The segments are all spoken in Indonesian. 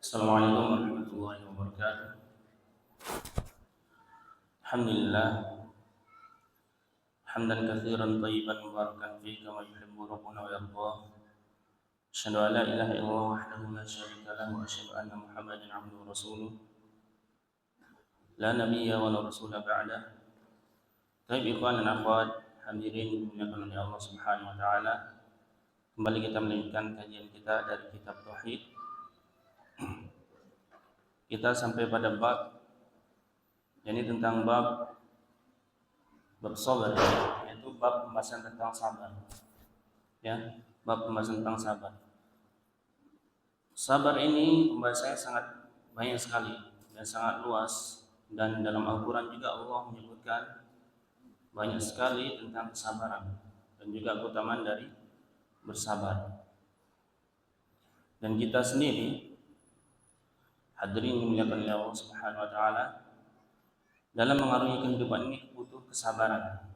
Assalamualaikum warahmatullahi wabarakatuh. Alhamdulillah, hamdan katsiran thayyiban mubarakan fihi kama yuhibbu rabbuna wa yarda. Asyhadu an la ilaha illallah wahdahu la syarika lahu wa asyhadu anna Muhammadan abduhu wa rasuluh. La nabiyya wa la rasula ba'dah. Baik ikhwan dan akhwat, hadirin dimuliakan oleh Allah Subhanahu wa taala. Kembali kita melanjutkan kajian kita dari kitab tauhid. Kita sampai pada bab, yakni tentang bab sabar, yaitu bab pembahasan tentang sabar. Ya, bab pembahasan tentang sabar. Sabar ini pembahasannya sangat banyak sekali dan sangat luas, dan dalam Al-Quran juga Allah menyebutkan banyak sekali tentang kesabaran dan juga keutamaan dari bersabar. Dan kita sendiri, hadirin dimuliakan oleh Allah Subhanahu wa taala, dalam mengarungi kehidupan ini butuh kesabaran.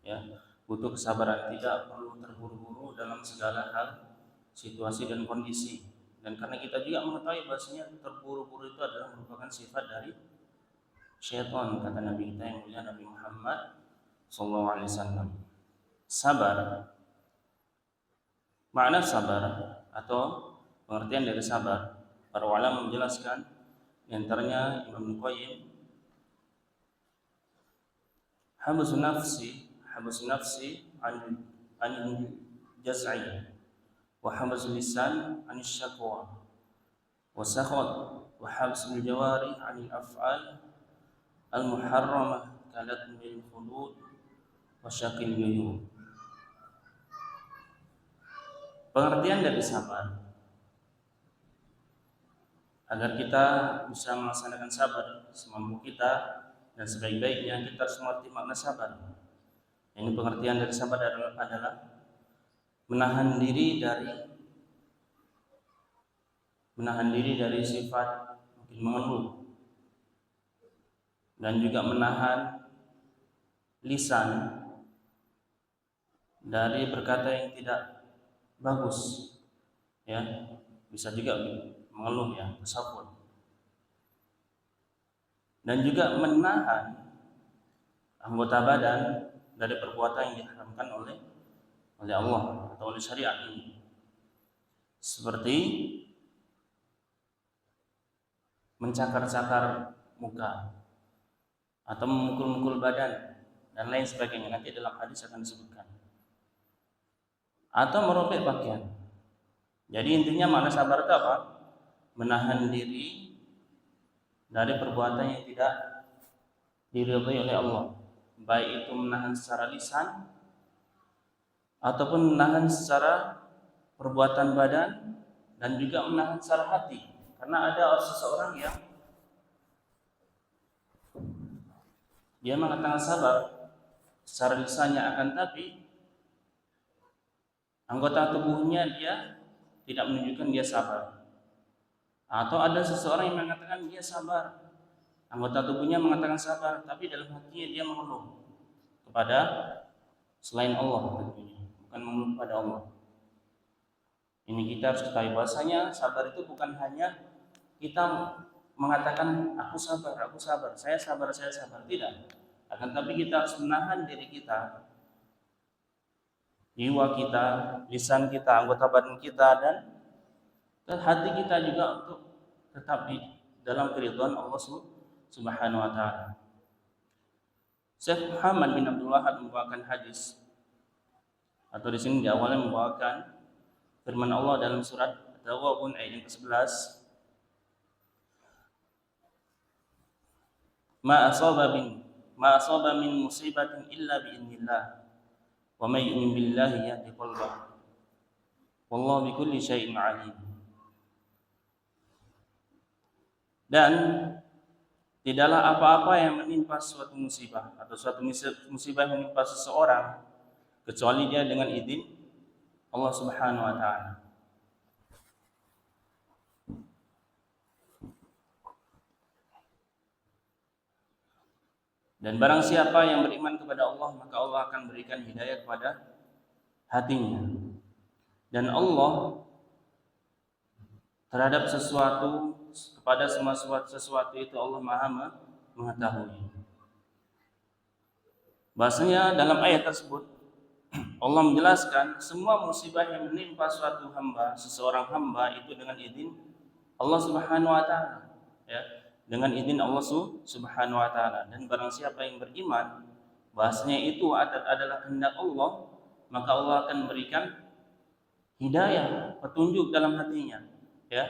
Ya, butuh kesabaran, tidak perlu terburu-buru dalam segala hal, situasi dan kondisi. Dan karena kita juga mengetahui bahasanya terburu-buru itu adalah merupakan sifat dari syaitan, kata Nabi kita yang mulia Nabi Muhammad SAW. Sabar, makna sabar atau pengertian dari sabar, para ulama menjelaskan, di antaranya Imam Al-Qayyim, habsu nafsi an jaz'i wa habsu lisan an syakwa wa sakhat wa habsu jawari an af'al al muharramah kalat bil khulud wa syakil yuyub. Pengertian dari sabar, agar kita bisa melaksanakan sabar semampu kita dan sebaik-baiknya, kita harus mengerti makna sabar. Ini pengertian dari sabar adalah menahan diri dari sifat mungkin mengeluh, dan juga menahan lisan dari berkata yang tidak bagus, ya, bisa juga mengeluh, ya, tersabut. Dan juga menahan anggota badan dari perbuatan yang diharamkan oleh Allah atau oleh syariat ini, seperti mencakar-cakar muka atau memukul-mukul badan dan lain sebagainya. Nanti dalam hadis akan disebutkan. Atau merobek pakaian. Jadi intinya makna sabar itu apa? Menahan diri dari perbuatan yang tidak diridhai oleh Allah, baik itu menahan secara lisan ataupun menahan secara perbuatan badan, dan juga menahan secara hati. Karena ada seseorang yang dia mengatakan sabar secara lisannya, akan tapi anggota tubuhnya dia tidak menunjukkan dia sabar. Atau ada seseorang yang mengatakan dia sabar, anggota tubuhnya mengatakan sabar, tapi dalam hatinya dia mengeluh kepada selain Allah tentunya, bukan mengeluh kepada Allah. Ini kita harus ketahui bahwasanya sabar itu bukan hanya kita mengatakan aku sabar, saya sabar, tidak. Akan tapi kita harus menahan diri kita, jiwa kita, lisan kita, anggota badan kita, dan hati kita juga untuk tetap di dalam keridhaan Allah Subhanahu wa taala. Syekh Muhammad bin Abdul Wahhab membawakan hadis, atau di sini di awalnya membawakan firman Allah dalam surat At-Taghabun ayat yang ke-11, ma asaba min musibatin illa bi idznillah wa may yu'min billahi yahdi qalbah wallahu bikulli syai'in alim. Dan tidaklah apa-apa yang menimpa suatu musibah atau suatu musibah yang menimpa seseorang kecuali dia dengan izin Allah Subhanahu wa taala. Dan barang siapa yang beriman kepada Allah, maka Allah akan berikan hidayah kepada hatinya. Dan Allah terhadap sesuatu, kepada semua sesuatu itu Allah Maha mengetahui. Bahasanya dalam ayat tersebut Allah menjelaskan semua musibah yang menimpa suatu hamba, seseorang hamba itu dengan izin Allah Subhanahu wa taala, ya, dengan izin Allah Subhanahu wa taala. Dan barang siapa yang beriman bahasanya itu adalah kehendak Allah, maka Allah akan berikan hidayah, petunjuk dalam hatinya, ya.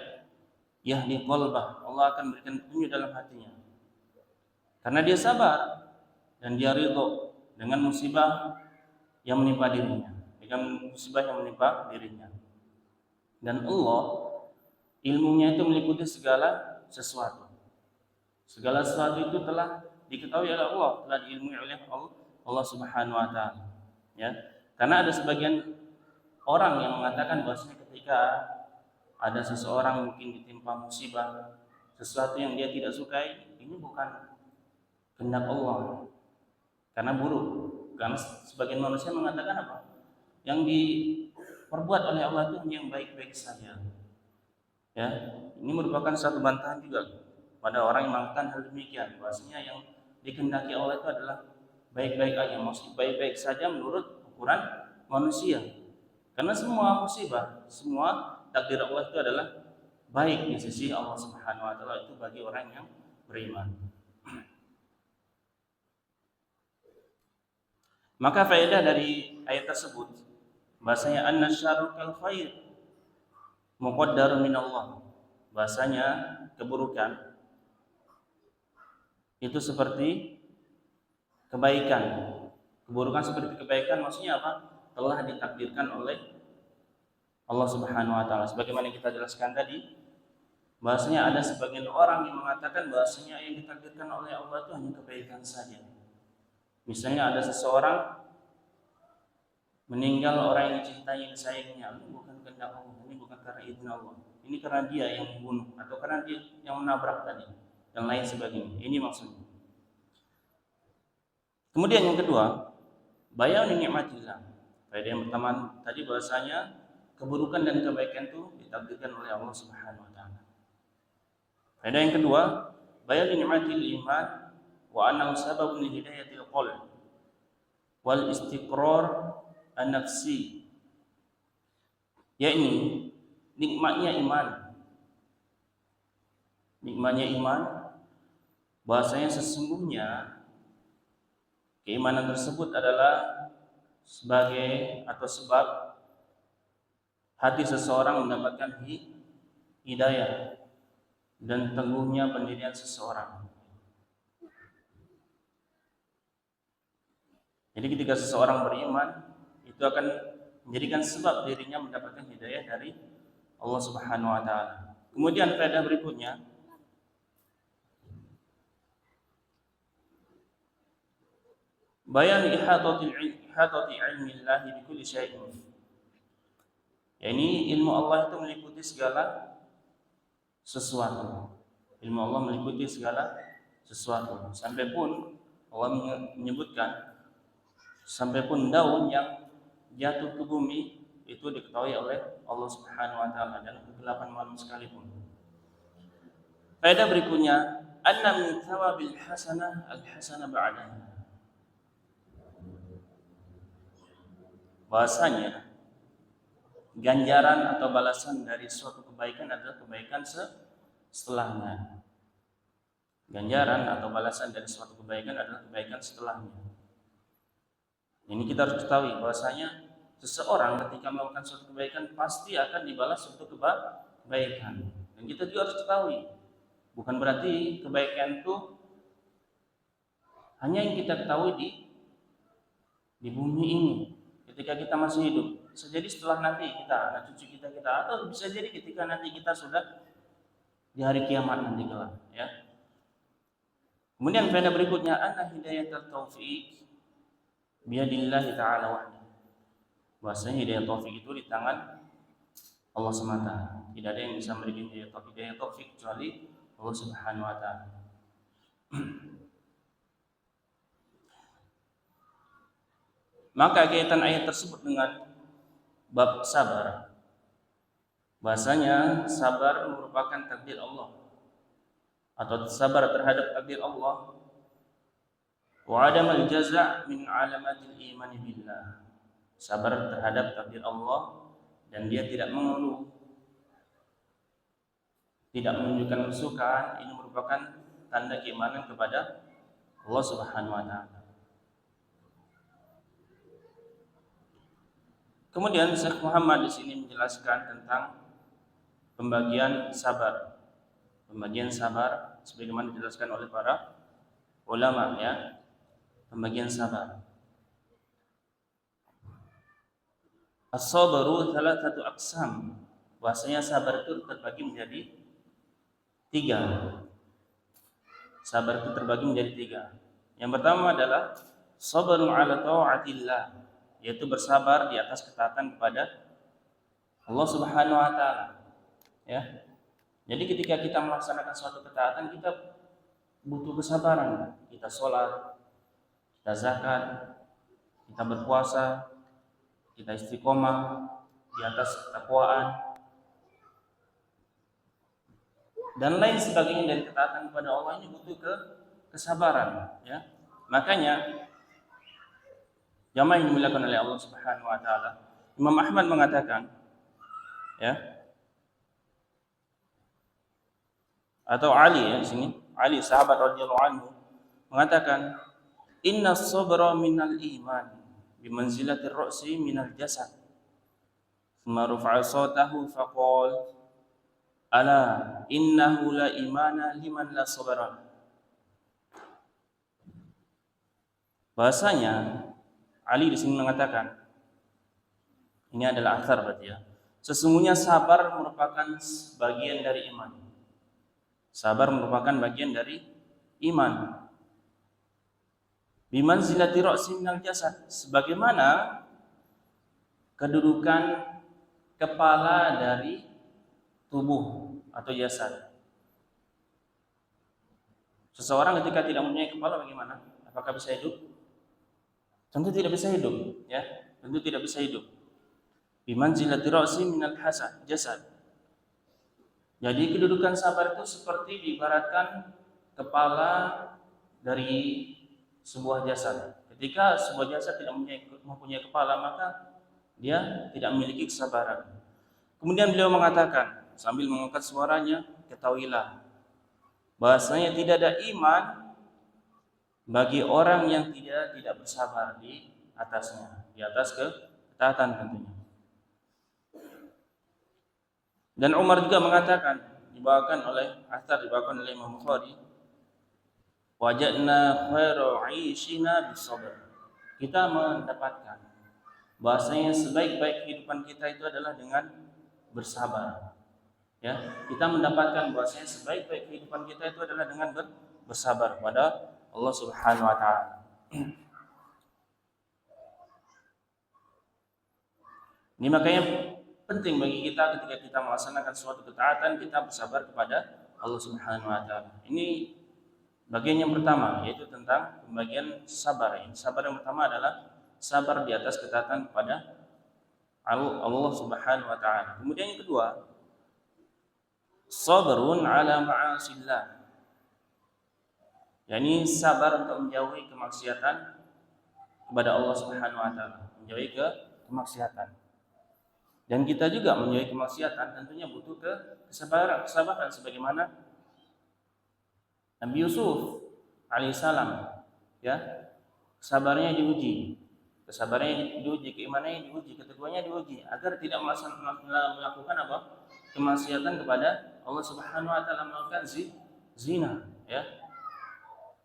Yahdi qalbah, Allah akan berikan petunjuk dalam hatinya. Karena dia sabar dan dia ridho dengan musibah yang menimpa dirinya, dengan musibah yang menimpa dirinya. Dan Allah ilmunya itu meliputi segala sesuatu. Segala sesuatu itu telah diketahui oleh Allah, telah diilmui oleh Allah Subhanahu wa taala. Ya. Karena ada sebagian orang yang mengatakan bahwasanya ketika ada seseorang mungkin ditimpa musibah, sesuatu yang dia tidak sukai, ini bukan kehendak Allah. Karena buruk. Karena sebagian manusia mengatakan apa? Yang diperbuat oleh Allah itu hanya yang baik-baik saja. Ya, ini merupakan satu bantahan juga pada orang yang melakukan hal demikian. Bahwasanya yang dikehendaki Allah itu adalah baik-baik aja, maksud baik-baik saja menurut ukuran manusia. Karena semua musibah, semua takdir Allah itu adalah baik di sisi Allah Subhanahu wa taala itu bagi orang yang beriman. Maka faedah dari ayat tersebut bahasanya anna syarru kal khair muqaddarun min Allah. Bahasanya keburukan itu seperti kebaikan. Keburukan seperti kebaikan maksudnya apa? Telah ditakdirkan oleh Allah Subhanahu wa taala. Sebagaimana kita jelaskan tadi, bahasanya ada sebagian orang yang mengatakan bahasanya yang ditakdirkan oleh Allah itu hanya kebaikan saja. Misalnya ada seseorang meninggal, orang yang dicintai, yang disayangnya, ini bukan kehendak Allah, ini bukan karena izin Allah, ini karena dia yang membunuh atau karena dia yang menabrak tadi dan lain sebagainya. Ini maksudnya. Kemudian yang kedua, bayan nikmatillah. Faedah yang pertama tadi bahasanya keburukan dan kebaikan itu ditakdirkan oleh Allah Subhanahu wa taala. Faedah yang kedua, bayan nikmatil iman wa annahu sababun li hidayatil qalb wal istiqrar an-nafsi, yakni nikmatnya iman bahasanya sesungguhnya keimanan tersebut adalah sebagai atau sebab hati seseorang mendapatkan hidayah dan teguhnya pendirian seseorang. Jadi ketika seseorang beriman, itu akan menjadikan sebab dirinya mendapatkan hidayah dari Allah Subhanahu wa taala. Kemudian faedah berikutnya, bayan ihatati ilmi Allah bi kulli syai'in. Yani ilmu Allah itu meliputi segala sesuatu. Ilmu Allah meliputi segala sesuatu. Sampai pun Allah menyebutkan sampai pun daun yang jatuh ke bumi itu diketahui oleh Allah Subhanahu wa taala dalam kegelapan malam sekalipun. Faedah berikutnya, anna min thawabil hasanah al-hasanah ba'daha. Bahasanya ganjaran atau balasan dari suatu kebaikan adalah kebaikan setelahnya. Ganjaran atau balasan dari suatu kebaikan adalah kebaikan setelahnya. Ini kita harus ketahui bahwasanya seseorang ketika melakukan suatu kebaikan pasti akan dibalas suatu kebaikan. Dan kita juga harus ketahui, bukan berarti kebaikan itu hanya yang kita ketahui di bumi ini ketika kita masih hidup. Bisa jadi setelah nanti kita, anak cucu kita, atau bisa jadi ketika nanti kita sudah di hari kiamat nanti kelak, ya. Kemudian faedah berikutnya, anna hidayatul taufiq biadillahi ta'ala wahdahu. Bahasanya hidayah taufik itu di tangan Allah semata. Tidak ada yang bisa memberikan hidayah taufik kecuali Allah Subhanahu wa taala. Maka kaitan ayat tersebut dengan bab sabar. bahasanya sabar merupakan takdir Allah atau sabar terhadap takdir Allah. Wa adamal jaza' min alamatil iman billah. Sabar terhadap takdir Allah dan dia tidak mengeluh, tidak menunjukkan kesukaan, ini merupakan tanda keimanan kepada Allah Subhanahu wa taala. Kemudian Syekh Muhammad di sini menjelaskan tentang pembagian sabar. Pembagian sabar sebagaimana dijelaskan oleh para ulama, ya. Pembagian sabar. As-sabru thalathatu aqsam. Bahasanya sabar itu terbagi menjadi 3. Sabar itu terbagi menjadi 3. Yang pertama adalah sabrun ala ta'atillah, yaitu bersabar di atas ketaatan kepada Allah Subhanahu wa taala. Ya. Jadi ketika kita melaksanakan suatu ketaatan, kita butuh kesabaran. Kita sholat, kita zakat, kita berpuasa, kita istiqomah di atas ketakwaan dan lain sebagainya dari ketaatan kepada Allah, ini butuh kesabaran, ya. Makanya jamaah yang dimuliakan oleh Allah Subhanahu wa taala, Imam Ahmad mengatakan, ya, atau Ali, ya, di sini Ali sahabat radhiyallahu anhu mengatakan, inna sabra minal iman bimanzilatir ra'si minal jasad. Thumma rafa'a sawtahu faqala ala innahu la imana liman la sabara. Bahasanya Ali di sini mengatakan, ini adalah athar berarti, ya. Sesungguhnya sabar merupakan bagian dari iman. Sabar merupakan bagian dari iman. Bimanzilati ra'si minal jasad, sebagaimana kedudukan kepala dari tubuh atau jasad. Seseorang ketika tidak mempunyai kepala bagaimana? Apakah bisa hidup? Tentu tidak bisa hidup, ya. Tentu tidak bisa hidup. Bimanzilati ra'si minal jasad. Jadi kedudukan sabar itu seperti diibaratkan kepala dari sebuah jasad. Ketika sebuah jasad tidak mempunyai kepala, maka dia tidak memiliki kesabaran. Kemudian beliau mengatakan sambil mengangkat suaranya, ketahuilah bahasanya tidak ada iman bagi orang yang tidak bersabar di atasnya, di atas ketaatan tentunya. Dan Umar juga mengatakan, dibawakan oleh Imam Bukhari, wajadna khairu 'aishina bisabr. Kita mendapatkan bahasanya sebaik-baik kehidupan kita itu adalah dengan bersabar. Ya, kita mendapatkan bahasanya sebaik-baik kehidupan kita itu adalah dengan bersabar pada Allah Subhanahu wa taala. Ini makanya penting bagi kita ketika kita melaksanakan suatu ketaatan, kita bersabar kepada Allah Subhanahu wa taala. Ini bagian yang pertama, yaitu tentang pembagian sabar. Sabar yang pertama adalah sabar di atas ketaatan kepada Allah Subhanahu wa taala. Kemudian yang kedua, sabrun ala ma'asillah. Yani sabar untuk menjauhi kemaksiatan kepada Allah Subhanahu wa taala, menjauhi kemaksiatan. Dan kita juga menjauhi kemaksiatan tentunya butuh kesabaran sebagaimana Nabi Yusuf alaihissalam, ya, kesabarannya diuji, keimanannya diuji, keteguhannya diuji agar tidak melakukan apa? Kemaksiatan kepada Allah Subhanahu wa taala, melakukan zina, ya.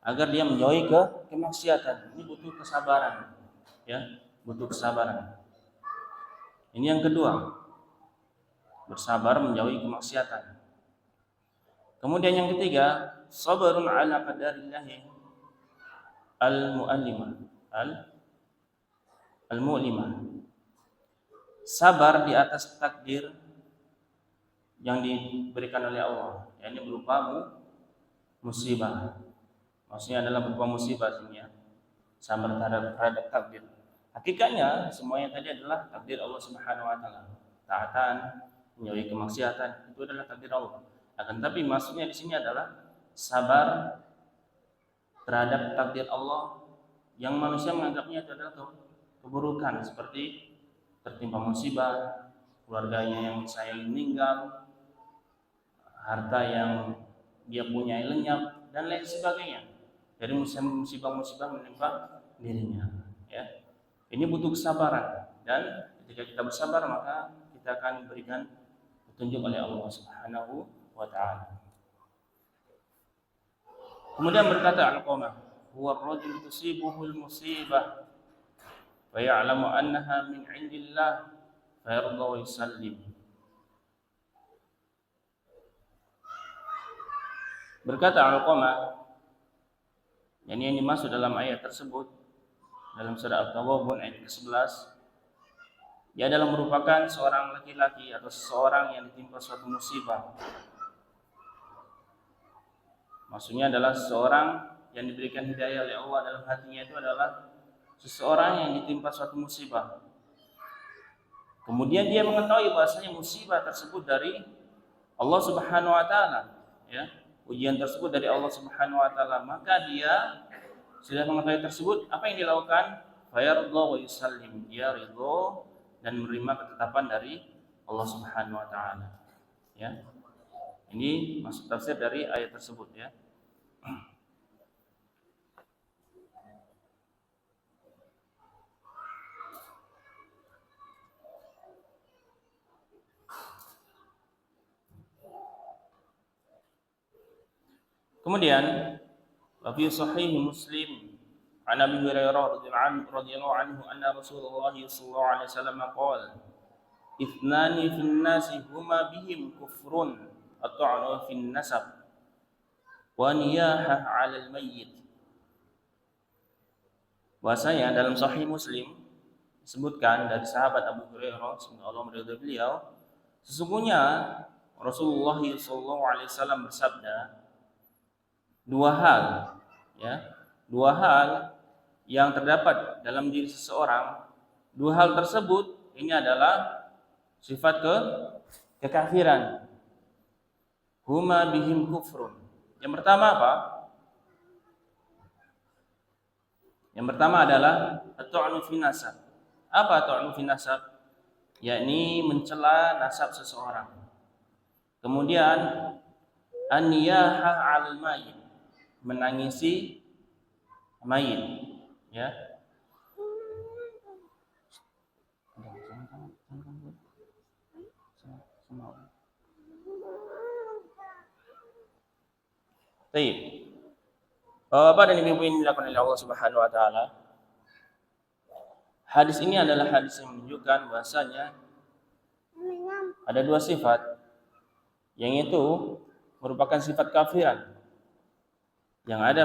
Agar dia menjauhi kemaksiatan. Ini butuh kesabaran, ya, butuh kesabaran. Ini yang kedua, bersabar menjauhi kemaksiatan. Kemudian yang ketiga, sabrun ala qadarillahi al-mu'limah. Sabar di atas takdir yang diberikan oleh Allah, yakni berupa musibah. Maksudnya adalah berupa musibah sebenarnya. Sabar terhadap takdir. Hakikatnya semuanya tadi adalah takdir Allah Subhanahu wa taala. Taatan, menjauhi kemaksiatan, itu adalah takdir Allah. Akan tapi maksudnya di sini adalah sabar terhadap takdir Allah yang manusia menganggapnya itu adalah keburukan, seperti tertimpa musibah, keluarganya yang sayang meninggal, harta yang dia punya lenyap, dan lain sebagainya dari musibah-musibah menimpa dirinya. Ya, ini butuh kesabaran, dan ketika kita bersabar maka kita akan diberikan petunjuk oleh Allah Subhanahu wa Ta'ala. Kemudian berkata Alqamah, huwa ar-rajul tusibuhul musibah wa ya'lamu annaha min 'indillah fa yarda wa yusallim. Berkata Alqamah, yang dimaksud dalam ayat tersebut dalam surah At-Taghabun ayat ke-11, dia adalah merupakan seorang laki-laki atau seseorang yang ditimpa suatu musibah. Maksudnya adalah seseorang yang diberikan hidayah oleh Allah dalam hatinya, itu adalah seseorang yang ditimpa suatu musibah. Kemudian dia mengetahui bahasanya musibah tersebut dari Allah Subhanahu wa Ta'ala, ya. Ujian tersebut dari Allah Subhanahu wa Ta'ala, maka dia sudah mengetahui tersebut, apa yang dilakukan? Fayardha wa yusallim, dia ridho dan menerima ketetapan dari Allah Subhanahu wa Ta'ala. Ya. Ini maksud tafsir dari ayat tersebut, ya. Kemudian wa fi sahih Muslim an Abi Hurairah radhiyallahu anhu anna Rasulullah sallallahu alaihi wasallam qala ithnani fin nasi huma bihim kufrun at-ta'nu fin nasab wa niyahah 'alal mayyit. Bahasanya dalam sahih Muslim disebutkan dari sahabat Abu Hurairah, semoga Allah meridhai beliau, sesungguhnya Rasulullah sallallahu alaihi wasallam bersabda, dua hal yang terdapat dalam diri seseorang, dua hal tersebut ini adalah sifat kekafiran. Huma bihim kufrun. Yang pertama apa? Yang pertama adalah at-ta'nu fi nasab. Apa at-ta'nu fi nasab? Yakni mencela nasab seseorang. Kemudian an-niyahah 'alal mayyit, menangisi mayit, ya. Baik. Bapak dan Ibu yang dilakukan oleh Allah Subhanahu wa Ta'ala, hadis ini adalah hadis yang menunjukkan bahasanya ada dua sifat yang itu merupakan sifat kafiran yang ada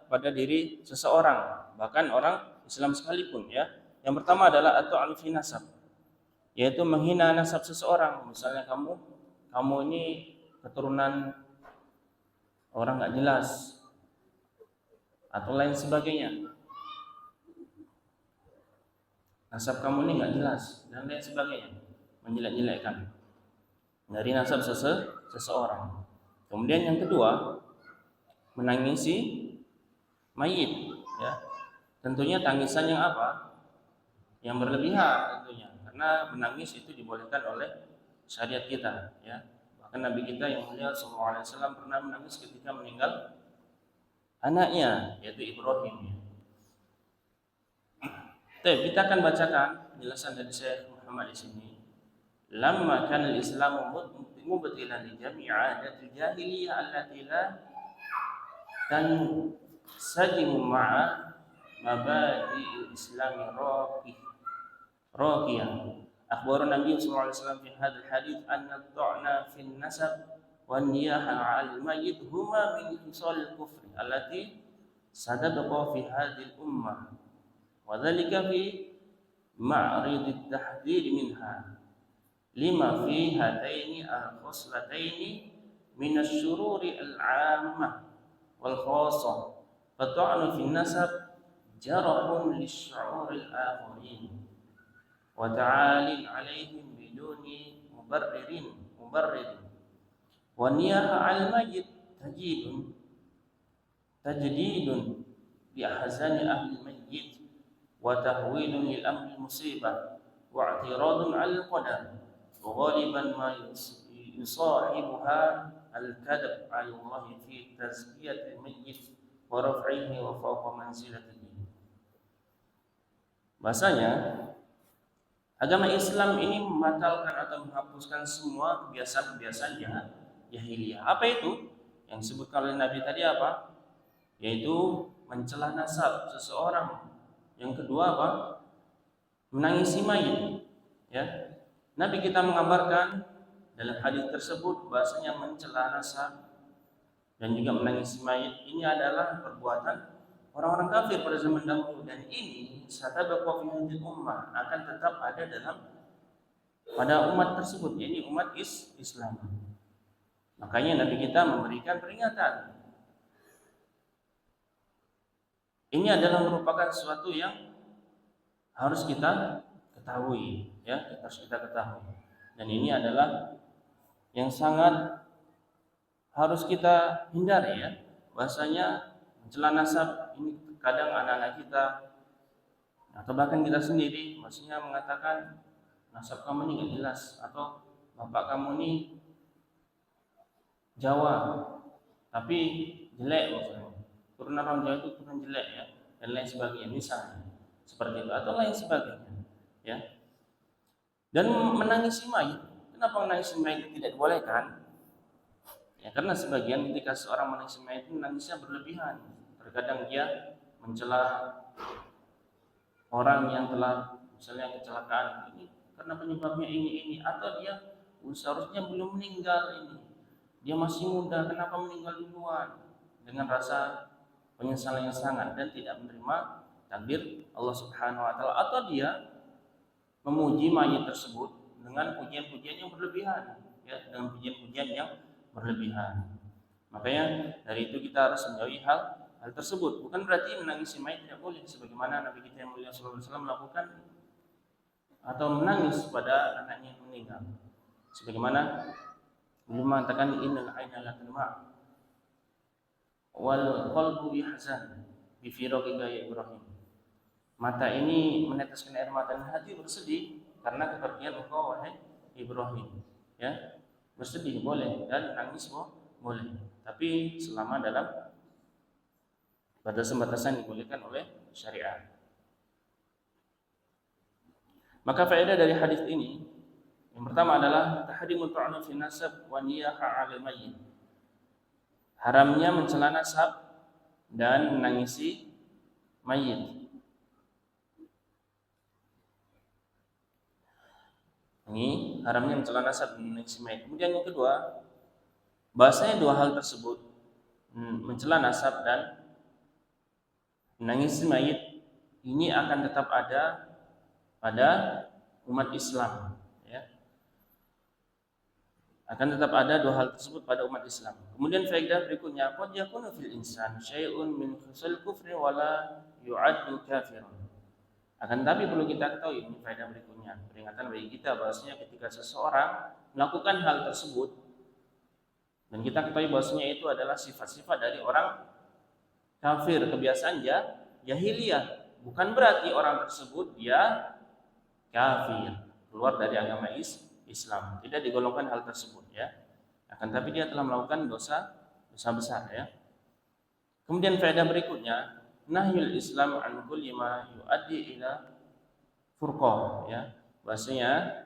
pada diri seseorang, bahkan orang Islam sekalipun, ya. Yang pertama adalah at-ta'nu fi nasab, yaitu menghina nasab seseorang. Misalnya kamu ini keturunan orang enggak jelas atau lain sebagainya. Nasab kamu ini enggak jelas dan lain sebagainya, menjelek-jelekkan dari nasab seseorang. Kemudian yang kedua, menangisi mayit, ya. Tentunya tangisan yang apa? Yang berlebihan tentunya, karena menangis itu dibolehkan oleh syariat kita, ya. Bahkan Nabi kita yang mulia sallallahu alaihi wasallam pernah menangis ketika meninggal anaknya, yaitu Ibrahim. Kita akan bacakan penjelasan dari Syekh Muhammad di sini. Lamma kana al-Islamu mubtilan li jami'i 'adatil jahiliyah allati la tansajimu ma'a mabadi'il islami raqiyah. Akhbar Nabi sallallahu alaihi wasallam fi hadzal hadits anna at-ta'na fi an-nasab wan niyaha 'alal mayyit huma min khisal al-kufr allati sadaqqa fi hadhihi al-ummah wa dhalika fi ma'rid at-tahdhir minha lima fi hataini al-khoslataini min asy-syururi al-'ammah wal khassah. Fa-ta'nu fi an-nasab jarahun lisyu'ur al-akhirin wa ta'alin 'alaihim biduni mubarririn wa niyaha 'al mayyit tajdidun bi ahzani ahli mayyit wa tahwilun lil amri musibah wa i'tiradun 'al qadar wa ghaliban ma yusahibuha al-kadab 'ala Allah fi tazkiyatil mayyit wa raf'ihi wa fawqa manzilatihi. Bahasanya agama Islam ini membatalkan atau menghapuskan semua kebiasaan-kebiasaan jahiliyah. Apa itu? Yang disebutkan oleh Nabi tadi apa? Yaitu mencela nasab seseorang. Yang kedua apa? Menangisi mayit. Ya. Nabi kita mengabarkan dalam hadis tersebut bahasanya mencela nasab dan juga menangisi mayit ini adalah perbuatan orang-orang kafir pada zaman dahulu, dan ini satabaqu fi hadhihi ummah akan tetap ada pada umat tersebut, yakni umat Islam. Makanya Nabi kita memberikan peringatan. Ini adalah merupakan sesuatu yang harus kita ketahui, ya, harus kita ketahui. Dan ini adalah yang sangat harus kita hindari, ya. Bahasanya mencela nasab ini kadang anak-anak kita atau bahkan kita sendiri maksudnya mengatakan nasab kamu ini nggak jelas, atau bapak kamu ini Jawa tapi jelek, maksudnya turunan orang Jawa itu turunan jelek, ya, dan lain sebagainya, misalnya seperti itu atau lain sebagainya, ya. Dan menangisi mayit, kenapa menangisi mayit tidak dibolehkan? Ya, karena sebagian ketika seorang menangisi mayit itu menangisnya berlebihan. Terkadang dia mencela orang yang telah misalnya kecelakaan ini karena penyebabnya ini, atau dia seharusnya belum meninggal ini, dia masih muda, kenapa meninggal duluan, dengan rasa penyesalan yang sangat dan tidak menerima takdir Allah Subhanahu wa taala, atau dia memuji mayit tersebut dengan pujian-pujian yang berlebihan, ya, dengan pujian-pujian yang berlebihan. Makanya dari itu kita harus menjauhi hal tersebut. Bukan berarti menangisi mayit tidak boleh, sebagaimana Nabi kita yang mulia sallallahu alaihi wasallam melakukan atau menangis pada anaknya yang meninggal. Sebagaimana beliau mengatakan innal aina la tadma wal qalbu yahzan bi firaqika ya Ibrahim. Mata ini meneteskan air mata dan hati bersedih karena kepergian engkau wahai Ibrahim. Ya, bersedih boleh dan nangis boleh, tapi selama dalam batasan-batasan dibolehkan oleh syariat. Maka faedah dari hadis ini yang pertama adalah tahrimut ta'nu fi nasab wa niyaha 'alal mayyit. Haramnya mencela nasab dan menangisi mayit. Ini haramnya mencela nasab dan menangisi mayit. Kemudian yang kedua, bahasanya dua hal tersebut, mencela nasab dan menangisi mayit, ini akan tetap ada pada umat Islam, ya. Akan tetap ada dua hal tersebut pada umat Islam. Kemudian faedah berikutnya, qad yakunu fil insan syai'un min khusul kufri wala yu'addu kafiran. Akan tapi perlu kita ketahui, ini faedah berikutnya, peringatan bagi kita bahwasanya ketika seseorang melakukan hal tersebut dan kita ketahui bahwasanya itu adalah sifat-sifat dari orang kafir, kebiasaan jahiliyah, bukan berarti orang tersebut dia kafir, keluar dari agama Islam. Tidak digolongkan hal tersebut, ya. Akan tapi dia telah melakukan dosa besar, ya. Kemudian faedah berikutnya, nahyul Islam an kulli ma yuaddi ila furqah, ya. Bahasanya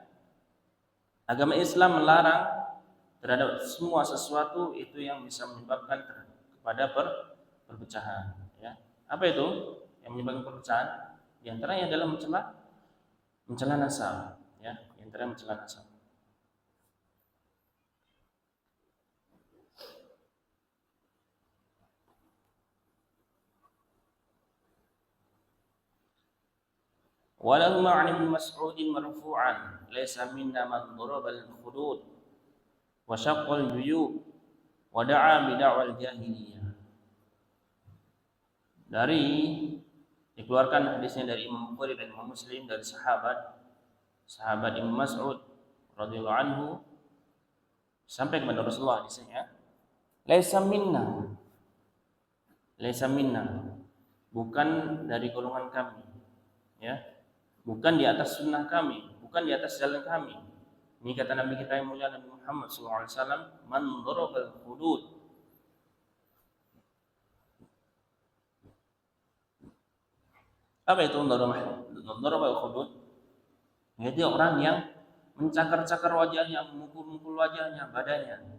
agama Islam melarang terhadap semua sesuatu itu yang bisa menyebabkan kepada perpecahan, ya. Apa itu yang menyebabkan perpecahan? Di antaranya adalah mencela nasab, ya. Di antaranya mencela nasab. Walahu ma'an Ibnu Mas'udin marfu'an laisa minna man darabal khudud wa syaqqal juyub wa da'a bid'awal jahiliyah. Dari dikeluarkan hadisnya dari Imam Bukhari dan Imam Muslim dari sahabat Imam Mas'ud radhiyallahu anhu sampai kepada Rasulullah hadisnya, laisa minna, bukan dari golongan kami, ya, bukan di atas sunnah kami, bukan di atas jalan kami. Ini kata Nabi kita yang mulia Nabi Muhammad SAW, man darabal hudud. Apa itu darabal hudud? Yaitu orang yang mencakar-cakar wajahnya, memukul-mukul wajahnya, badannya,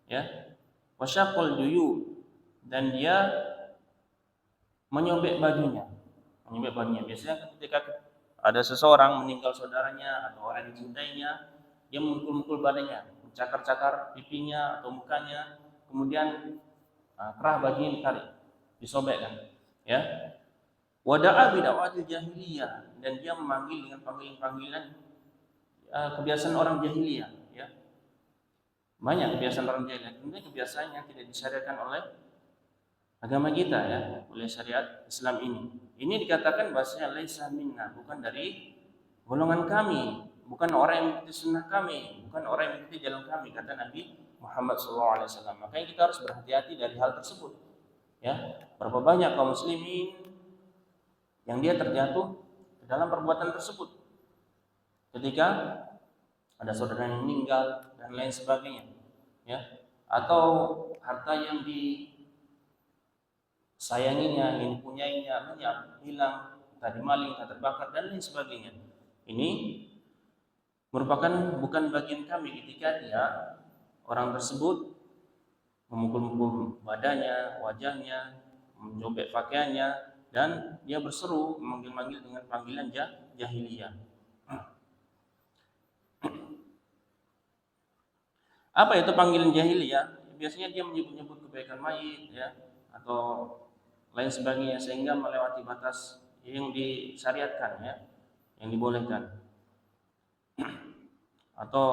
ya, wasyaqal juyub, dan dia menyobek bajunya. Biasanya ketika ada seseorang meninggal saudaranya atau orang yang dicintainya, dia memukul-mukul badannya, mencakar-cakar pipinya atau mukanya, kemudian kerah bajunya ditarik, disobekkan, ya. Wada'a bid'awatil jahiliyah, dan dia memanggil dengan panggilan-panggilan kebiasaan orang jahiliyah, ya. Banyak kebiasaan orang jahiliyah, tentunya kebiasaan yang tidak disyariatkan oleh agama kita, ya, oleh syariat Islam ini. Ini dikatakan bahasanya laisa minna, bukan dari golongan kami, bukan orang yang mengikuti sunnah kami, bukan orang yang mengikuti jalan kami, kata Nabi Muhammad SAW. Makanya kita harus berhati-hati dari hal tersebut, ya. Berapa banyak kaum muslimin yang dia terjatuh ke dalam perbuatan tersebut ketika ada saudara yang meninggal dan lain sebagainya, ya, atau harta yang disayanginya, yang dipunyainya lenyap, hilang, tadi maling, tak terbakar dan lain sebagainya. Ini merupakan bukan bagian kami ketika dia, orang tersebut, memukul-mukul badannya, wajahnya, mencobek pakaiannya, dan dia berseru, memanggil-manggil dengan panggilan jahiliyah. Apa itu panggilan jahiliyah? Biasanya dia menyebut-nyebut kebaikan mayit, ya, atau lain sebagainya, sehingga melewati batas yang disyariatkan, ya, yang dibolehkan. Atau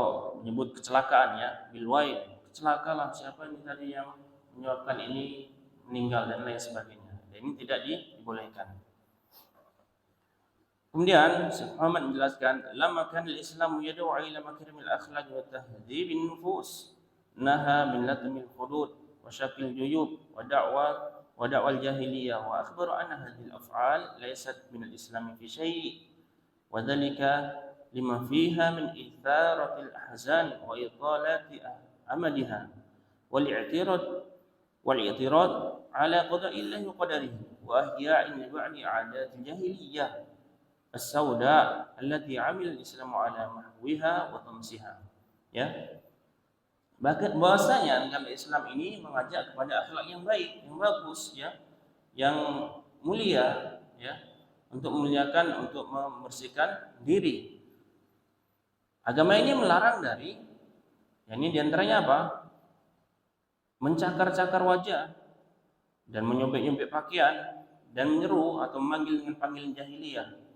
menyebut kecelakaan, ya, bilwail, kecelakalah siapa ini tadi yang menyebabkan ini meninggal dan lain sebagainya. Dan ini tidak dibolehkan. Kemudian Muhammad menjelaskan, lama kan al-Islam yad'u ila makarimil akhlaq wa tahdhibin nufus, naha min latmil hudud wa syaqil juyub wa da'wal jahiliyah, wa akhbara anna hadhihi al-af'al laysat min al-Islam fi syai', wa dhalika lima fiha min itharatil ahzan wa italati amaliha wal i'tirad ala qada'illahi wa qadarihi wa ahya'in li ba'di 'adatil jahiliyah as-sauda allati 'amila al-Islam 'ala mahwiha wa tamsiha, ya. Bahwasanya agama Islam ini mengajak kepada akhlak yang baik, yang bagus, ya, yang mulia, ya, untuk memuliakan, untuk membersihkan diri. Agama ini melarang dari, ya, ini diantaranya apa? Mencakar-cakar wajah dan menyobek-nyobek pakaian dan menyeru atau memanggil dengan panggilan jahiliyah.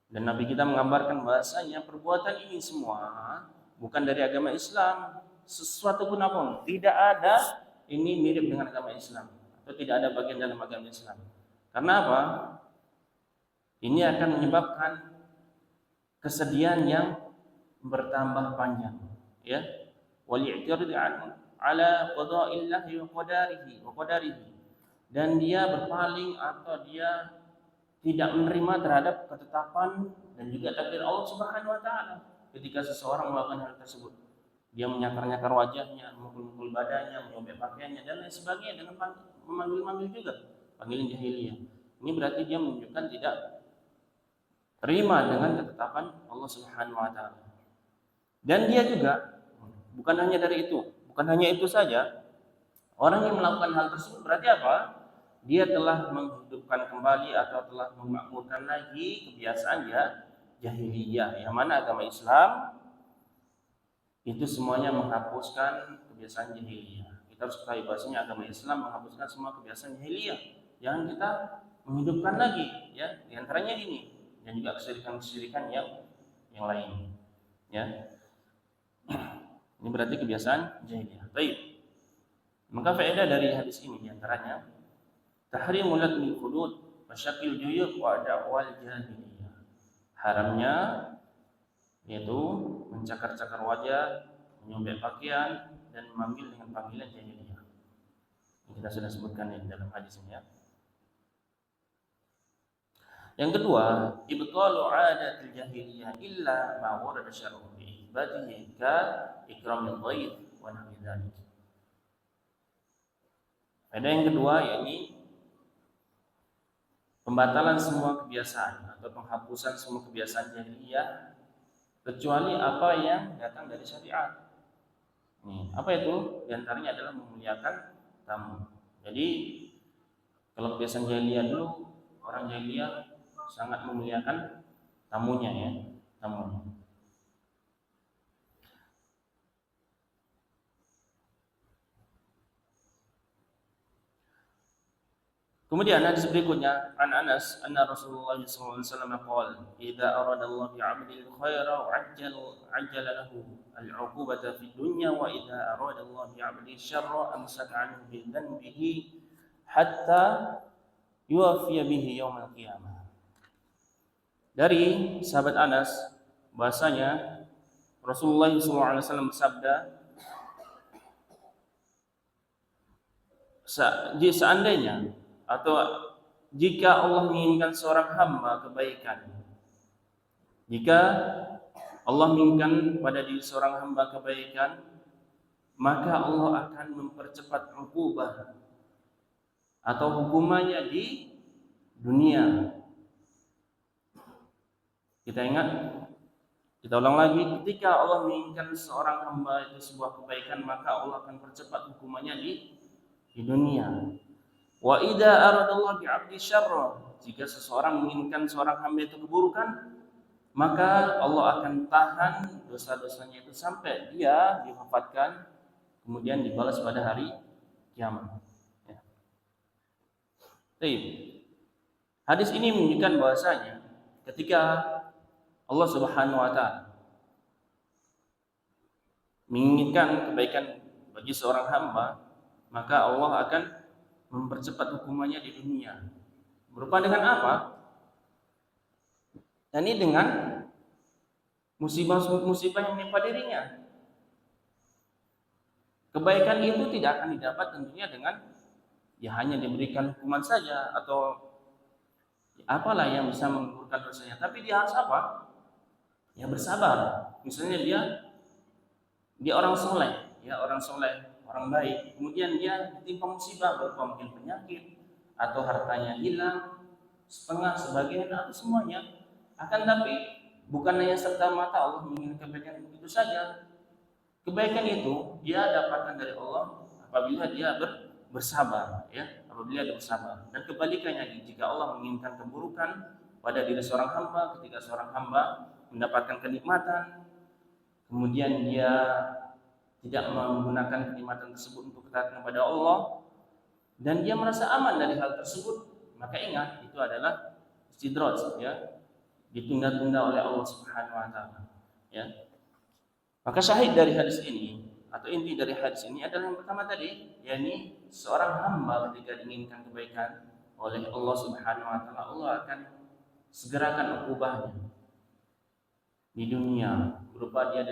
Dan Nabi kita menggambarkan bahasanya perbuatan ini semua bukan dari agama Islam, sesuatu pun apapun, tidak ada ini mirip dengan agama Islam atau tidak ada bagian dalam agama Islam. Karena apa? Ini akan menyebabkan kesedihan yang bertambah panjang, ya. Wal i'tirad ala qada'illahi wa qadarihi, dan dia berpaling atau dia tidak menerima terhadap ketetapan dan juga takdir Allah Subhanahu wa taala ketika seseorang melakukan hal tersebut. Dia menyakar-nyakar wajahnya, memukul-mukul badannya, menyobek pakaiannya dan lain sebagainya dengan memanggil-manggil juga panggilan jahiliyah. Ini berarti dia menunjukkan tidak terima dengan ketetapan Allah Subhanahu wa taala. Dan dia juga bukan hanya itu saja. Orang yang melakukan hal tersebut berarti apa? Dia telah menghidupkan kembali atau telah memakmurkan lagi kebiasaan jahiliyah, yang mana agama Islam itu semuanya menghapuskan kebiasaan jahiliyah. Kita harus ketahui bahwasanya agama Islam menghapuskan semua kebiasaan jahiliyah. Jangan kita menghidupkan lagi, ya, di antaranya ini, dan juga kesyirikan-kesyirikan yang lain, ya. Ini berarti kebiasaan jahiliyah. Baik. Maka faedah dari hadis ini di antaranya tahrimul latmil hudud wa syaqil juyub wa da'wal jahiliyah. Haramnya, yaitu mencakar-cakar wajah, menyobek pakaian, dan memanggil dengan panggilan jahiliyah. Kita sudah sebutkan di dalam hadis ini ya. Yang kedua, ibtalu 'adatil jahiliyah illa ma warada syar'u bi ibadihi ka ikramil dhaif wa nahwi dzalik. Ada yang kedua yakni pembatalan semua kebiasaan atau penghapusan semua kebiasaan jahiliyah kecuali apa yang datang dari syariat. Apa itu? Di antaranya adalah memuliakan tamu. Jadi kalau kebiasaan jahiliyah dulu, orang jahiliyah sangat memuliakan tamunya ya, tamunya. Kemudian hadis berikutnya, an Anas anna Rasulullah sallallahu alaihi wasallam qala, "Idza arada Allah bi 'abdil khaira ajjala lahu al-'uqubata fid dunya wa idza arada Allah bi 'abdil syarra amsaka 'anhu bi dhanbihi hatta yuwafiya bihi yaumil qiyamah." Dari sahabat Anas bahasanya Rasulullah sallallahu alaihi wasallam bersabda, seandainya atau jika Allah menginginkan seorang hamba kebaikan, jika Allah menginginkan pada diri seorang hamba kebaikan, maka Allah akan mempercepat ukubah atau hukumannya di dunia. Kita ingat, kita ulang lagi, ketika Allah menginginkan seorang hamba itu sebuah kebaikan, maka Allah akan percepat hukumannya di dunia. Wa idza aradallahu bi'abdi syarra, jika seseorang menginginkan seorang hamba itu keburukan, maka Allah akan tahan dosa-dosanya itu sampai dia diwafatkan, kemudian dibalas pada hari kiamat. Ya. Hadis ini menunjukkan bahwasanya ketika Allah Subhanahu wa taala menginginkan kebaikan bagi seorang hamba, maka Allah akan mempercepat hukumannya di dunia. Berupa dengan apa? Dan ini dengan musibah-musibah yang menimpa dirinya. Kebaikan itu tidak akan didapat tentunya dengan ya hanya diberikan hukuman saja atau apalah yang bisa menggugurkan dosanya. Tapi dia harus apa? Ya bersabar. Misalnya dia orang soleh, orang baik, kemudian dia ditimpa musibah berupa mungkin penyakit atau hartanya hilang setengah, sebagian atau semuanya. Akan tapi bukan hanya serta mata Allah menginginkan kebaikan itu saja. Kebaikan itu dia dapatkan dari Allah apabila dia bersabar, ya, apabila dia bersabar. Dan kebalikannya, jika Allah menginginkan keburukan pada diri seorang hamba, ketika seorang hamba mendapatkan kenikmatan, kemudian dia tidak menggunakan kenikmatan tersebut untuk taat kepada Allah dan dia merasa aman dari hal tersebut, maka ingat itu adalah istidraj, ya, ditunda-tunda oleh Allah Subhanahu wa taala, ya. Maka syahid dari hadis ini atau inti dari hadis ini adalah yang pertama tadi, yakni seorang hamba ketika diinginkan kebaikan oleh Allah Subhanahu wa taala, Allah akan segerakan ukubahnya di dunia berupa dia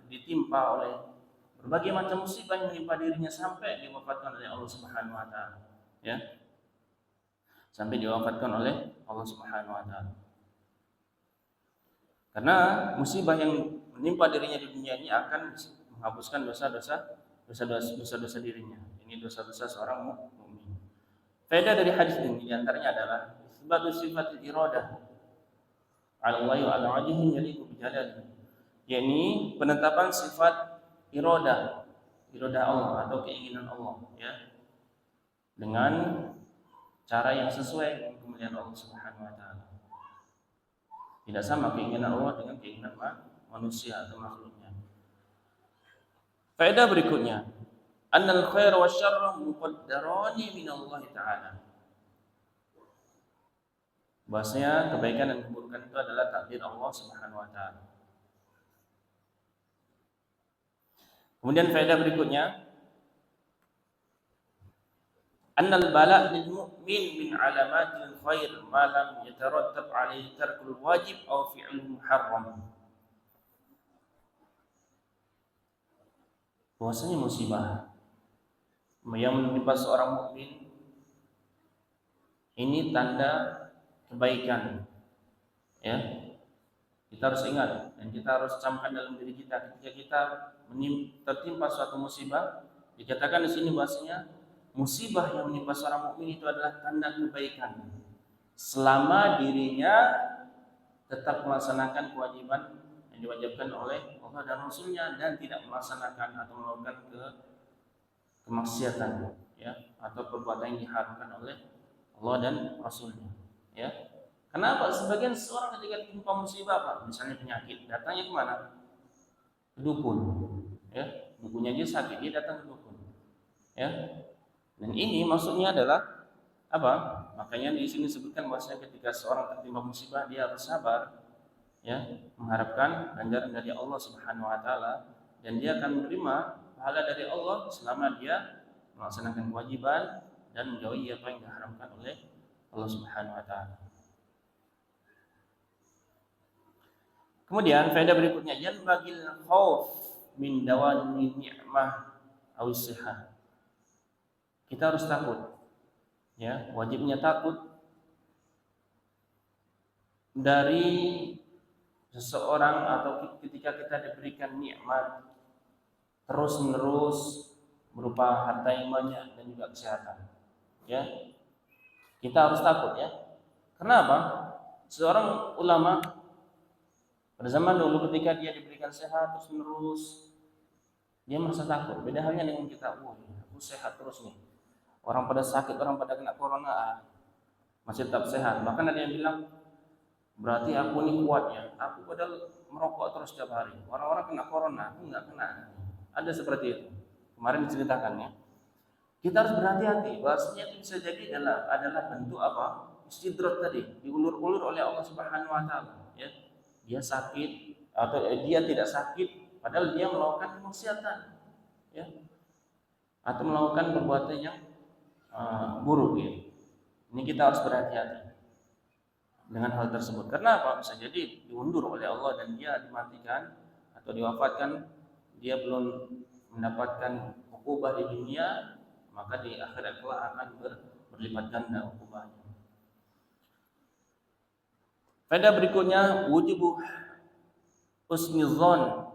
ditimpa oleh berbagai macam musibah yang menimpa dirinya sampai diwafatkan oleh Allah Subhanahu wa taala, ya. Sampai diwafatkan oleh Allah Subhanahu wa taala. Karena musibah yang menimpa dirinya di dunia ini akan menghapuskan dosa-dosa dirinya. Ini dosa-dosa seorang mukmin. Faedah dari hadis ini di antaranya adalah isbatu sifatil iradah ala Allah wa ala wajhihi yaliqu bi jalalihi, yakni penetapan sifat iradah Allah atau keinginan Allah, ya, dengan cara yang sesuai dengan kemuliaan Allah Subhanahu wa taala. Tidak sama keinginan Allah dengan keinginan manusia atau makhluknya. Faedah berikutnya, annal khaira wasyarra muqaddarani min Allah taala. Bahasanya kebaikan dan keburukan itu adalah takdir Allah Subhanahu wa taala. Kemudian faedah berikutnya, annal bala' lil mu'min min alamatil khair ma lam yatarattab alaihi tarkul wajib aw fi'lul muharram. bahwasanya musibah yang menimpa seorang mukmin ini tanda kebaikan, ya. Kita harus ingat dan kita harus camkan dalam diri kita ketika kita tertimpa suatu musibah, dikatakan di sini bahwasanya musibah yang menimpa seorang mukmin itu adalah tanda kebaikan selama dirinya tetap melaksanakan kewajiban yang diwajibkan oleh Allah dan Rasulnya dan tidak melaksanakan atau melakukan kemaksiatan, ya, atau perbuatan yang diharamkan oleh Allah dan Rasulnya, ya. Kenapa? Sebagian seorang ketika ditimpa musibah, Pak, misalnya penyakit, datangnya kemana? Ke dukun, ya. Dukunnya dia sakit, dia datang ke dukun, ya. Dan ini maksudnya adalah apa? Makanya di sini disebutkan bahwasanya ketika seorang tertimpa musibah dia harus sabar, ya, mengharapkan ganjaran dari Allah Subhanahu wa taala dan dia akan menerima pahala dari Allah selama dia melaksanakan kewajiban dan menjauhi apa yang diharamkan oleh Allah Subhanahu wa taala. Kemudian faedah berikutnya, yanbagil khauf min dawami ni'mah aw sihah. Kita harus takut, ya, wajibnya takut dari seseorang atau ketika kita diberikan nikmat terus-menerus berupa harta yang banyak dan juga kesehatan, ya. Kita harus takut, ya. Kenapa? Seorang ulama pada zaman dulu ketika dia diberikan sehat terus-menerus dia merasa takut. Beda halnya dengan kita, aku sehat terus nih. Orang pada sakit, orang pada kena corona, masih tetap sehat. Bahkan ada yang bilang, berarti aku ini kuat, ya. Aku padahal merokok terus setiap hari. Orang-orang kena corona, aku nggak kena. Ada seperti itu. Kemarin diceritakan, ya. Kita harus berhati-hati. Bahasanya itu bisa jadi adalah bentuk apa? Istidrat tadi, diulur-ulur oleh Allah Subhanahu wa taala, ya. Dia sakit atau dia tidak sakit padahal dia melakukan kemaksiatan, ya. Atau melakukan perbuatan yang buruk, ya. Ini kita harus berhati-hati dengan hal tersebut. Karena apa? Bisa jadi diundur oleh Allah dan dia dimatikan atau diwafatkan, dia belum mendapatkan ukubah di dunia, maka di akhirat kelak akan berlipat ganda ukubahnya. Faedah berikutnya, wujubu husnizan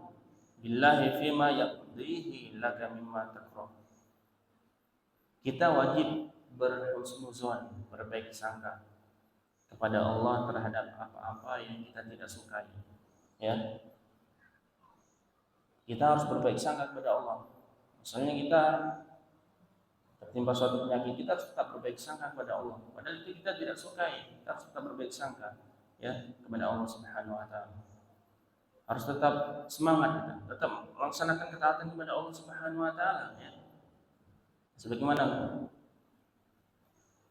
billahi fima yaqdihi laka mimma takrah. Kita wajib berhusnuzon, berbaik sangka kepada Allah terhadap apa-apa yang kita tidak sukai, ya. Kita harus berbaik sangka kepada Allah. Misalnya kita tertimpa suatu penyakit, kita harus tetap berbaik sangka kepada Allah. Padahal itu kita tidak sukai, kita harus tetap berbaik sangka, ya, kepada Allah Subhanahu wa taala. Harus tetap semangat kita, tetap melaksanakan ketaatan kepada Allah Subhanahu wa taala, ya. Sebagaimana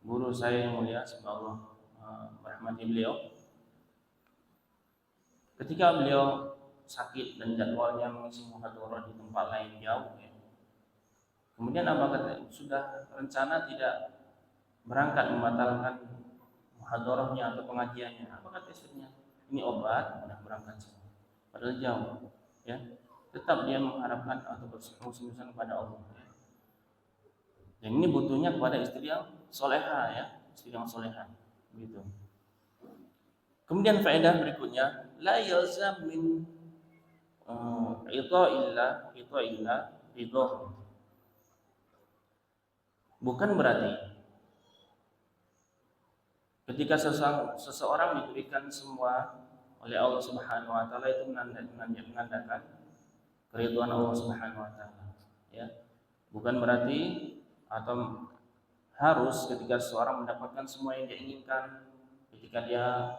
guru saya yang mulia, semoga Allah merahmati beliau, ketika beliau sakit dan jadwalnya mengisi muhadharah di tempat lain jauh, ya. Kemudian apa kata? Sudah rencana tidak berangkat, membatalkan muhadharahnya atau pengajiannya. Apa kata istrinya? Ini obat, mudah berangkat semua. Padahal jauh, ya. Tetap dia mengharapkan atau berhusnuzan kepada Allah, ya. Dan ini butuhnya kepada istri yang soleha, ya, istri yang soleha, begitu. Kemudian faedah berikutnya, la yalzam min ita illa ridho. Bukan berarti ketika seseorang diberikan semua oleh Allah Subhanahu wa taala itu menandakan keridhaan Allah Subhanahu wa taala, ya. Bukan berarti atau harus ketika seseorang mendapatkan semua yang dia inginkan, ketika dia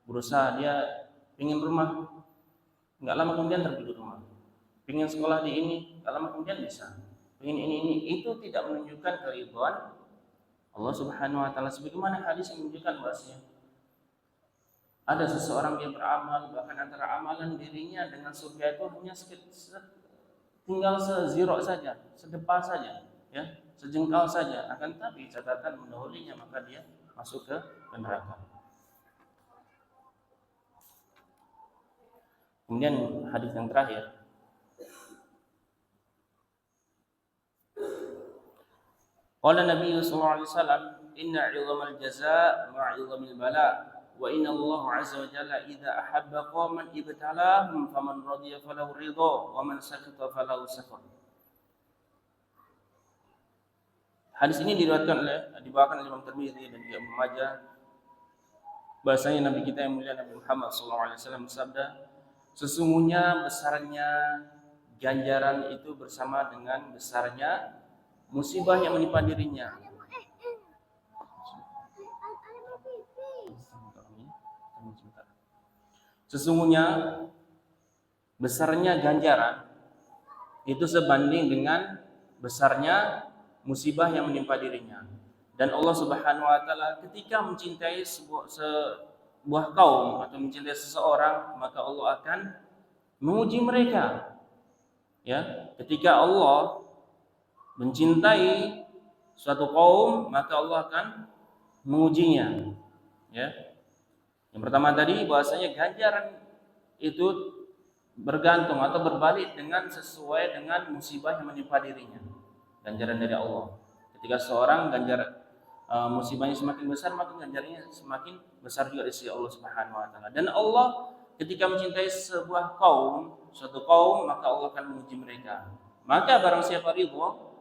berusaha, dia ingin rumah, nggak lama kemudian terbeli rumah, ingin sekolah di ini, nggak lama kemudian bisa, ingin ini, itu tidak menunjukkan keridhaan Allah Subhanahu wa taala. Sebagaimana hadis yang menunjukkan bahwasanya ada seseorang yang beramal, bahkan antara amalan dirinya dengan surga itu hanya tinggal seziro saja, sedepa saja, ya, sejengkal saja. Akan tapi catatan mendahulinya, maka dia masuk ke neraka. Kemudian hadis yang terakhir, Qala Nabi sallallahu alaihi wasallam, "Inna 'idhamal jazaa' ma'a 'idhamil bala', wa inna Allah 'azza wa jalla idza ahabba qauman ibtalahum faman radiya falahu ridha wa man sakhita falahu sakhط." Hadis ini dibawakan oleh Imam Tirmidzi dan juga Ibnu Majah. Bahasanya Nabi kita yang mulia Nabi Muhammad sallallahu alaihi wasallam bersabda, sesungguhnya besarnya ganjaran itu bersama dengan besarnya musibah yang menimpa dirinya. Sesungguhnya besarnya ganjaran itu sebanding dengan besarnya musibah yang menimpa dirinya. Dan Allah Subhanahu wa taala ketika mencintai sebuah kaum atau mencintai seseorang, maka Allah akan menguji mereka. Ya, ketika Allah mencintai suatu kaum, maka Allah akan mengujinya. Ya. Yang pertama tadi bahwasanya ganjaran itu bergantung atau berbalik dengan sesuai dengan musibah yang menimpa dirinya. Ganjaran dari Allah. Ketika seorang musibahnya semakin besar, maka ganjarannya semakin besar juga di sisi Allah Subhanahu wa taala. Dan Allah ketika mencintai sebuah kaum, suatu kaum, maka Allah akan menguji mereka. Maka barang siapa ridho,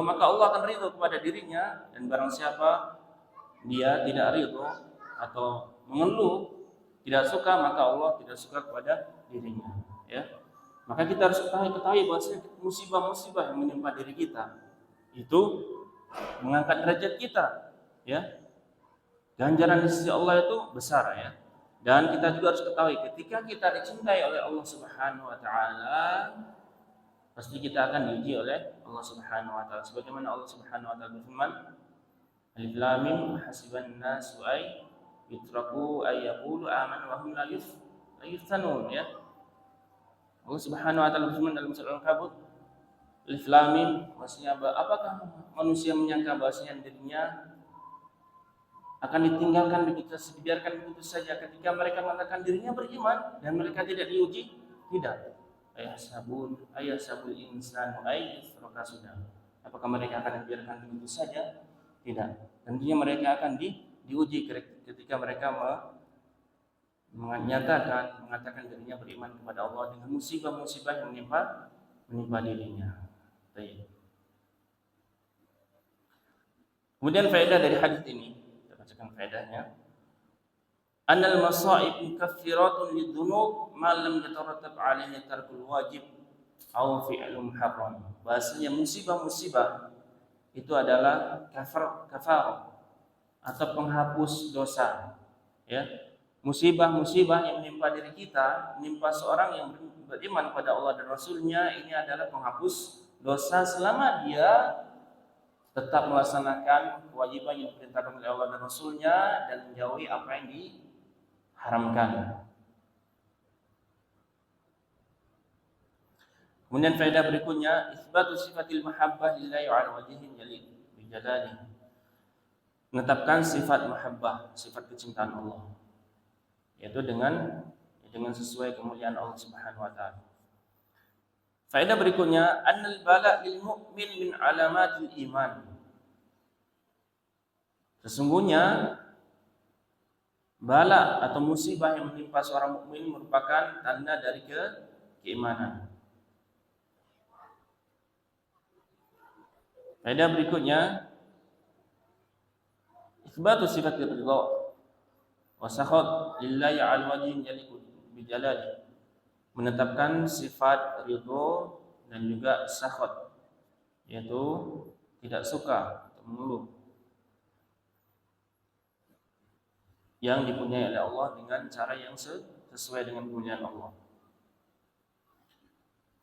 maka Allah akan ridho kepada dirinya, dan barang siapa dia tidak ridho atau mengeluh, tidak suka, maka Allah tidak suka kepada dirinya. Ya, maka kita harus ketahui bahwa musibah-musibah yang menimpa diri kita itu mengangkat derajat kita. Ya, ganjaran di sisi Allah itu besar ya. Dan kita juga harus ketahui ketika kita dicintai oleh Allah Subhanahu wa taala, pasti kita akan diuji oleh Allah Subhanahu wa taala. Sebagaimana Allah Subhanahu wa taala berfirman, Alif Lam Mim hasiban nasu ay yutraku ay yaqulu amanna wa hum la yuftanun, ya. Allah Subhanahu wa taala berfirman dalam surah Al-Ankabut, Alif Lam Mim, maksudnya apakah manusia menyangka bahwasanya dirinya akan ditinggalkan begitu saja, dibiarkan begitu saja ketika mereka mengatakan dirinya beriman dan mereka tidak diuji? Tidak. Ayah sabul insan ayusraka sudah. Apakah mereka akan dibiarkan begitu saja? Tidak. Tentunya mereka akan diuji ketika mereka mengatakan dirinya beriman kepada Allah dengan musibah-musibah yang menimpa dirinya. Baik. Kemudian faedah dari hadis ini, kita bacakan faedahnya. Annal masaib mukaffiratun lidzunub ma lam yatarattab 'alaihi tarkul wajib aw fi'lun haram. Bahasanya musibah-musibah itu adalah kafar atau penghapus dosa. Ya. Musibah-musibah yang menimpa diri kita, menimpa seorang yang beriman pada Allah dan Rasul-Nya, ini adalah penghapus dosa selama dia tetap melaksanakan kewajiban yang diperintahkan oleh Allah dan Rasul-Nya dan menjauhi apa yang diharamkan. Kemudian faedah berikutnya, isbatu sifatil mahabbah lillahi 'ala wajhin jalil bi jalalihi. Menetapkan sifat mahabbah, sifat kecintaan Allah, yaitu dengan sesuai kemuliaan Allah Subhanahu wa taala. Faedah berikutnya, annal bala lil mu'min min alamatil iman. Sesungguhnya bala atau musibah yang menimpa seorang mukmin merupakan tanda dari keimanan. Faedah berikutnya, isbatu sifatir ridha wa sakhat lillahi 'ala wajhin yaliqu bi jalalihi. Menetapkan sifat ridho dan juga sakhat, yaitu tidak suka atau mengeluh, yang dipunyai oleh Allah dengan cara yang sesuai dengan kemuliaan Allah.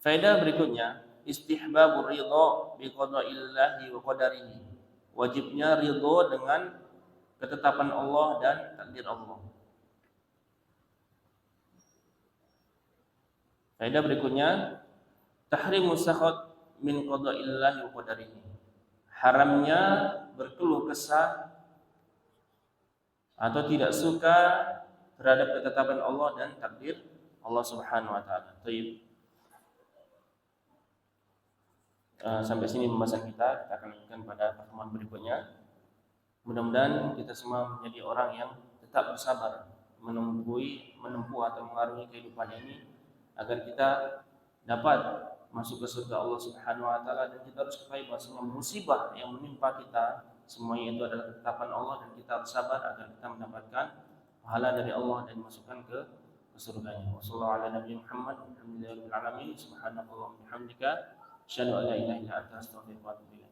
Faedah berikutnya, istihbabur ridha bi qada'illahi wa qadarihi. Wajibnya ridho dengan ketetapan Allah dan takdir Allah. Faedah berikutnya, tahrimu sakhat min qada'illahi wa qadarihi. Haramnya berkeluh kesah atau tidak suka terhadap ketetapan Allah dan takdir Allah Subhanahu wa taala. Baik. Sampai sini pembahasan kita akan lanjutkan pada pertemuan berikutnya. Mudah-mudahan kita semua menjadi orang yang tetap bersabar menempuh atau mengarungi kehidupan ini agar kita dapat masuk ke surga Allah Subhanahu wa taala. Dan kita harus ketahui bahwasanya musibah yang menimpa kita semuanya itu adalah ketetapan Allah, dan kita harus sabar agar kita mendapatkan pahala dari Allah dan dimasukkan ke surganya. Wassallallahu ala nabiyyi Muhammad walhamdulillahi rabbil alamin. Subhanakallahumma wa bihamdika asyhadu an la ilaha illa anta astaghfiruka wa atubu ilaik.